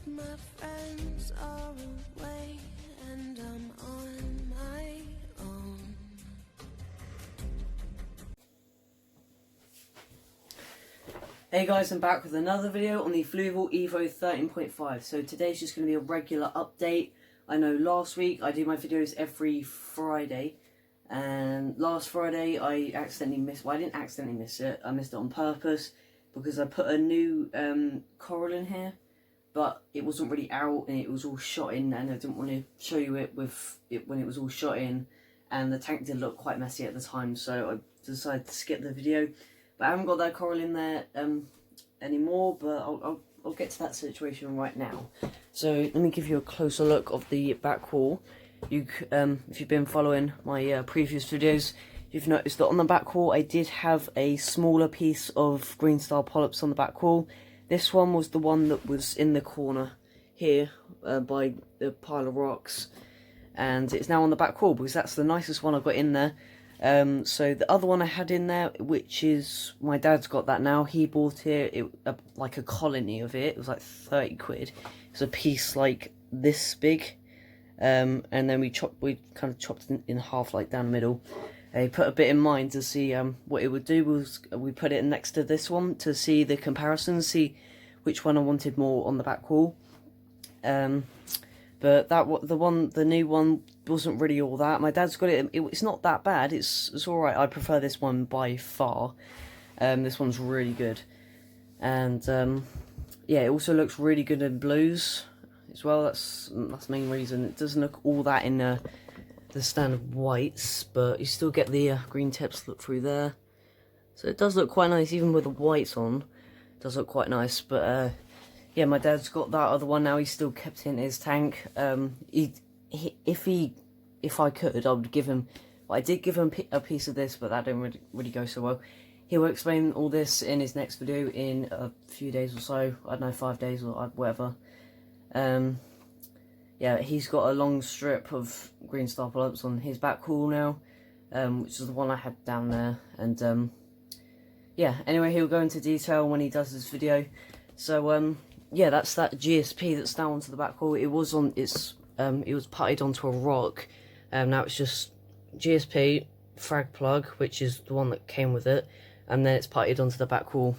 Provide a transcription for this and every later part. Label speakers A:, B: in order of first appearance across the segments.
A: my friends are away and I'm on my own.
B: Hey guys, I'm back with another video on the Fluval Evo 13.5. So today's just going to be a regular update. I know last week I do my videos every Friday, and last Friday I accidentally missed, well I didn't accidentally miss it, I missed it on purpose because I put a new coral in here, but it wasn't really out and it was all shot in, and I didn't want to show you it with it when it was all shot in, and the tank did look quite messy at the time, so I decided to skip the video. But I haven't got that coral in there anymore, but I'll get to that situation right now. So let me give you a closer look of the back wall. If you've been following my previous videos, you've noticed that on the back wall I did have a smaller piece of green star polyps on the back wall. This one was the one that was in the corner here by the pile of rocks, and it's now on the back wall because that's the nicest one I've got in there. So the other one I had in there, which is, my dad's got that now, he bought it, like a colony of it, it was like 30 quid. It's a piece like this big, and then we kind of chopped it in half, like down the middle. He put a bit in mind to see what it would do. We put it next to this one to see the comparison, see which one I wanted more on the back wall. But the new one wasn't really all that. My dad's got it. It's not that bad. It's all right. I prefer this one by far. This one's really good, and yeah, it also looks really good in blues as well. That's the main reason. It doesn't look all that in the standard whites, but you still get the green tips look through there. So it does look quite nice, even with the whites on. It does look quite nice, but. Yeah, my dad's got that other one now. He's still kept it in his tank. If I could, I would give him. Well, I did give him a piece of this, but that didn't really go so well. He will explain all this in his next video in a few days or so. I don't know, 5 days or whatever. Yeah, he's got a long strip of green star polyps on his back wall now, which is the one I had down there. And yeah, anyway, he'll go into detail when he does this video. So yeah, that's that GSP that's down onto the back wall. It was putted onto a rock. Now it's just GSP, frag plug, which is the one that came with it, and then it's putted onto the back wall,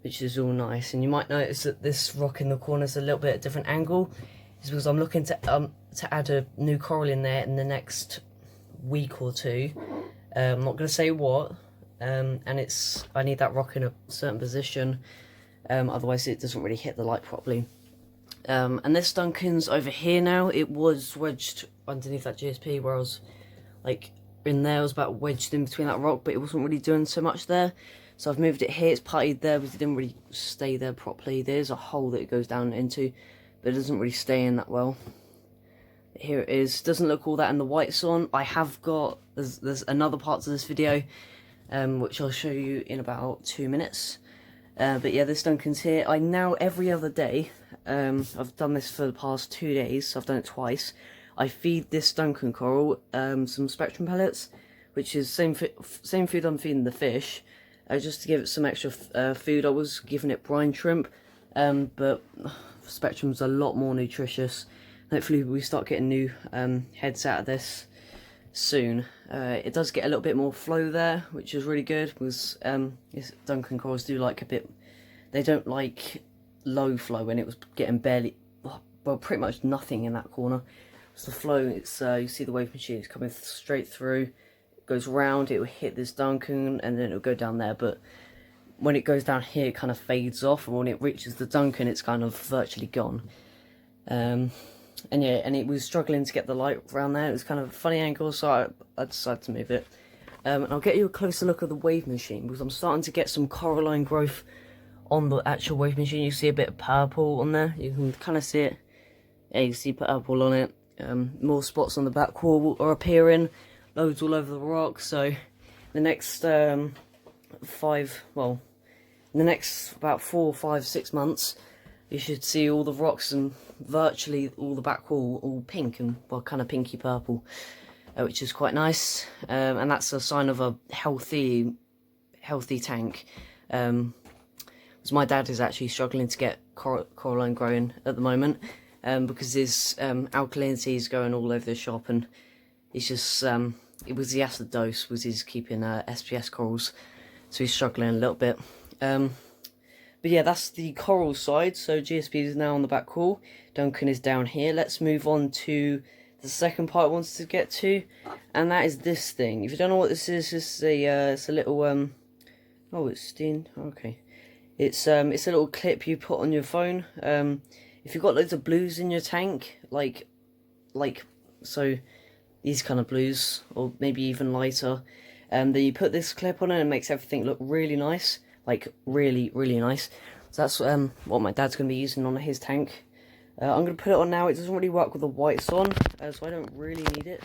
B: which is all nice. And you might notice that this rock in the corner is a little bit at a different angle. It's because I'm looking to add a new coral in there in the next week or two. I'm not going to say what, and I need that rock in a certain position. Otherwise it doesn't really hit the light properly. And this Duncan's over here now. It was wedged underneath that GSP where I was like in there. I was about wedged in between that rock, but it wasn't really doing so much there. So I've moved it here. It's puttied there because it didn't really stay there properly. There's a hole that it goes down into, but it doesn't really stay in that well. Here it is. Doesn't look all that in the whites on. I have got, there's another part to this video, which I'll show you in about 2 minutes. But yeah, this Duncan's here. I now, every other day, I've done this for the past 2 days, so I've done it twice. I feed this Duncan coral some spectrum pellets, which is same food I'm feeding the fish, just to give it some extra food. I was giving it brine shrimp, but spectrum's a lot more nutritious. Hopefully we start getting new heads out of this soon. It does get a little bit more flow there, which is really good because Duncan corals do like a bit, they don't like low flow, when it was getting barely, well, pretty much nothing in that corner. So the flow, it's you see the wave machine is coming straight through, it goes round, it will hit this Duncan and then it will go down there, but when it goes down here it kind of fades off, and when it reaches the Duncan it's kind of virtually gone. And yeah, and it was struggling to get the light around there. It was kind of a funny angle, so I decided to move it. And I'll get you a closer look at the wave machine, because I'm starting to get some coralline growth on the actual wave machine. You see a bit of purple on there. You can kind of see it. Yeah, you see purple on it. More spots on the back wall are appearing. Loads all over the rock. So the next in the next about 4, 5, 6 months, you should see all the rocks and virtually all the back wall all pink and, well, kind of pinky purple, which is quite nice. And that's a sign of a healthy tank. because my dad is actually struggling to get coralline growing at the moment, because his alkalinity is going all over the shop, and it's just it was the acid dose was his keeping SPS corals, so he's struggling a little bit. But yeah, that's the coral side. So GSP is now on the back wall. Duncan is down here. Let's move on to the second part I wanted to get to, and that is this thing. If you don't know what this is, it's a little oh, it's Steen. Okay, it's a little clip you put on your phone. If you've got loads of blues in your tank, like so these kind of blues, or maybe even lighter, then you put this clip on it and it makes everything look really nice. Like really nice. So that's what my dad's going to be using on his tank. I'm going to put it on now. It doesn't really work with the whites on, so I don't really need it,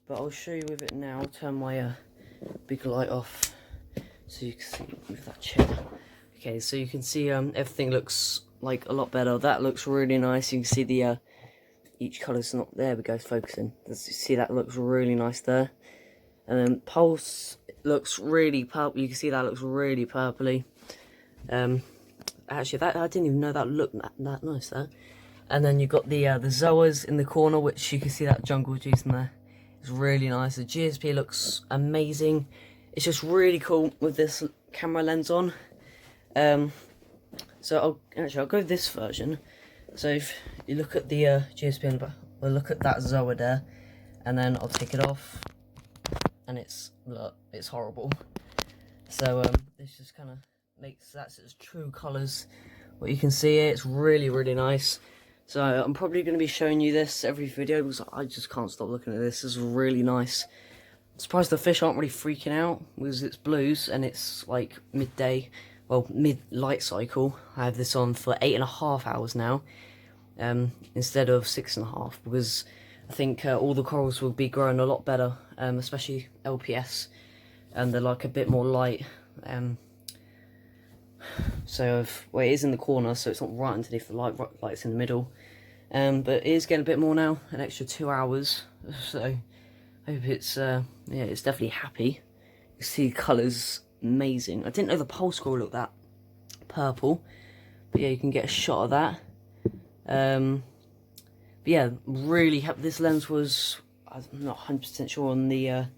B: but I'll show you with it now. I'll turn my big light off so you can see. Move that chair. Okay, so you can see everything looks like a lot better. That looks really nice. You can see the each colour's not, there we go, focusing. You see that looks really nice there. And then pulse looks really purple. You can see that looks really purpley. Actually, that I didn't even know that looked that nice there. And then you've got the Zoas in the corner, which you can see that jungle juice in there. It's really nice. The GSP looks amazing. It's just really cool with this camera lens on. So I'll go this version. So if you look at the GSP in the back, we'll look at that Zoa there, and then I'll take it off. And it's horrible. So this just kind of makes that's its true colours. What you can see here, it's really nice. So I'm probably going to be showing you this every video because I just can't stop looking at this. This is really nice. I'm surprised the fish aren't really freaking out because it's blues and it's like midday, well, mid light cycle. I have this on for 8.5 hours now, instead of 6.5, because I think all the corals will be growing a lot better, especially LPS, and they're like a bit more light. So well, it is in the corner, so it's not right underneath the light, like it's in the middle. But it is getting a bit more now, an extra 2 hours. So I hope it's yeah, it's definitely happy. You see the colours amazing. I didn't know the pulse coral looked that purple, but yeah, you can get a shot of that. But yeah, really happy. This lens was, I'm not 100% sure on the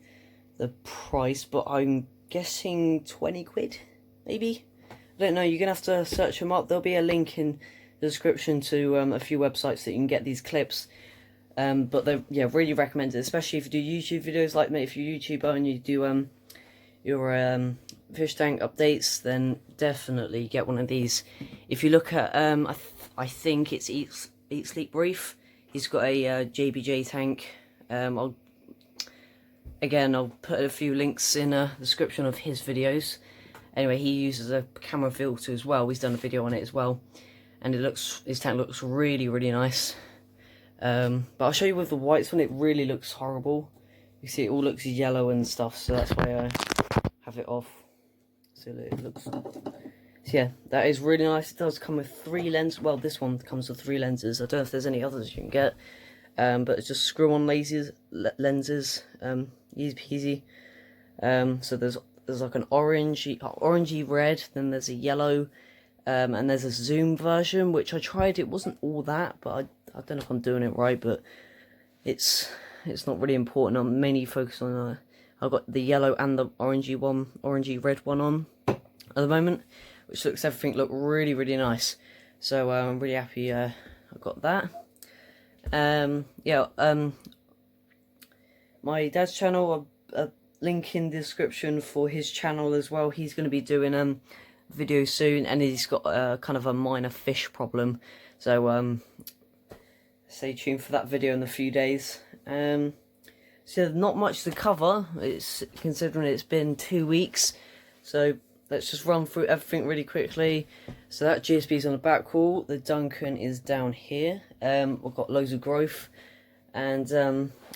B: price, but I'm guessing 20 quid, maybe? I don't know, you're going to have to search them up. There'll be a link in the description to a few websites that you can get these clips. But they're, yeah, really recommended, especially if you do YouTube videos like me. If you're a YouTuber and you do your fish tank updates, then definitely get one of these. If you look at, I think it's Eat Sleep Brief. He's got a JBJ tank. I'll put a few links in the description of his videos. Anyway, he uses a camera filter as well. He's done a video on it as well, and his tank looks really nice. But I'll show you with the whites one. It really looks horrible. You see, it all looks yellow and stuff, so that's why I have it off. So it looks. So yeah, that is really nice. It does come with 3 lenses. Well, this one comes with 3 lenses. I don't know if there's any others you can get. But it's just screw-on lenses. Easy peasy. So there's like an orangey red. Then there's a yellow, and there's a zoom version which I tried. It wasn't all that, but I don't know if I'm doing it right. But it's not really important. I'm mainly focused on. I've got the yellow and the orangey red one on at the moment, which looks everything look really nice. So I'm really happy I got that. My dad's channel, a link in the description for his channel as well. He's going to be doing videos soon, and he's got kind of a minor fish problem. So stay tuned for that video in a few days. So not much to cover. It's considering it's been 2 weeks. So let's just run through everything really quickly. So that GSP is on the back wall. The Duncan is down here. We've got loads of growth. And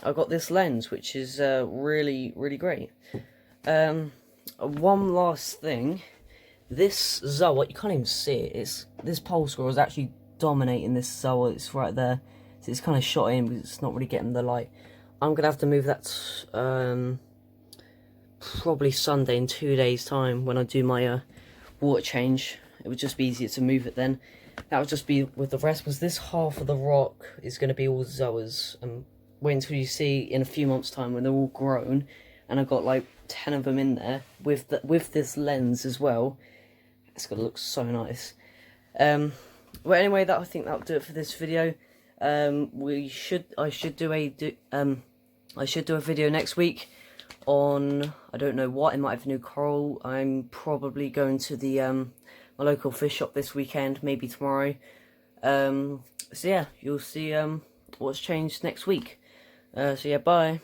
B: I've got this lens, which is really great. One last thing. This Zoa, you can't even see it. This pulse coral is actually dominating this Zoa. It's right there. So it's kind of shot in because it's not really getting the light. I'm going to have to move that probably Sunday in 2 days' time when I do my water change. it would just be easier to move it then. That would just be with the rest, because this half of the rock is going to be all Zoas. And wait until you see in a few months' time when they're all grown, and I've got like 10 of them in there with this lens as well. It's going to look so nice. Well, anyway, I think that'll do it for this video. I should do a video next week on, I don't know what, I might have a new coral. I'm probably going to the my local fish shop this weekend, maybe tomorrow. So yeah, you'll see what's changed next week. So yeah, bye.